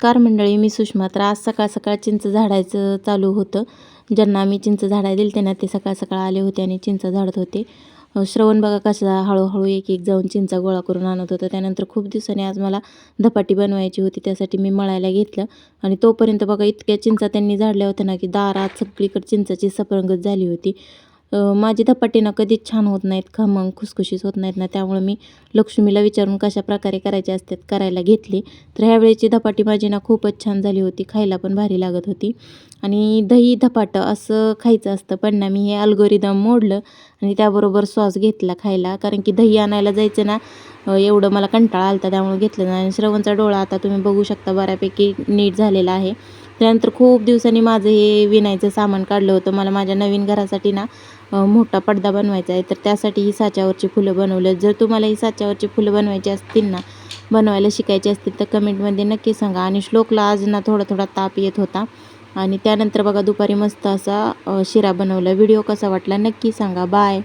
Car मंडळी, मी सुषमा. तर आज सकाळ सकाळ चिंच झाडायचं चालू होतं. ज्यांना मी चिंच झाडायला दिली त्यांना ते सकाळ सकाळ आले होते आणि चिंच झाडत होते. श्रवण बघा कसा हळूहळू एक एक जाऊन चिंचा गोळा करून आणत होता. त्यानंतर खूप दिवसांनी आज मला धपाटी बनवायची होती, त्यासाठी मी मळायला घेतलं आणि तोपर्यंत बघा इतक्या चिंचा त्यांनी झाडल्या होत्या ना की दारात सगळीकडे चिंचाची सफरंगत झाली होती. माझी धपाटी ना कधीच छान होत नाहीत, खमंग खुसखुशीत होत नाहीत ना, त्यामुळे मी लक्ष्मीला विचारून कशा प्रकारे करायचे असतात करायला घेतली. तर ह्यावेळेची धपाटी माझी ना खूपच छान झाली होती, खायला पण भारी लागत होती. आणि दही धपाटं असं खायचं असतं, पण ना मी हे अल्गोरिदम मोडलं आणि त्याबरोबर सॉस घेतला खायला, कारण की दही आणायला जायचं ना एवढं मला कंटाळा आला, त्यामुळे घेतलं नाही. आणि श्रवणचा डोळा आता तुम्ही बघू शकता बऱ्यापैकी नीट झालेला आहे. त्यानंतर खूप दिवसांनी माझं हे विणायचं सामान काढलं होतं. मला माझ्या नवीन घरासाठी ना मोठा पडदा बनवायचा आहे, तर त्यासाठी ही साच्यावरची फुलं बनवले. जर तुम्हाला ही साच्यावरची फुलं बनवायची असतील ना, बनवायला शिकायचे असतील तर कमेंटमध्ये नक्की सांगा. आणि श्लोकला आज ना थोडा थोडा ताप येत होता. आणि त्यानंतर बघा दुपारी मस्त असा शिरा बनवला. व्हिडिओ कसा वाटला नक्की सांगा. बाय.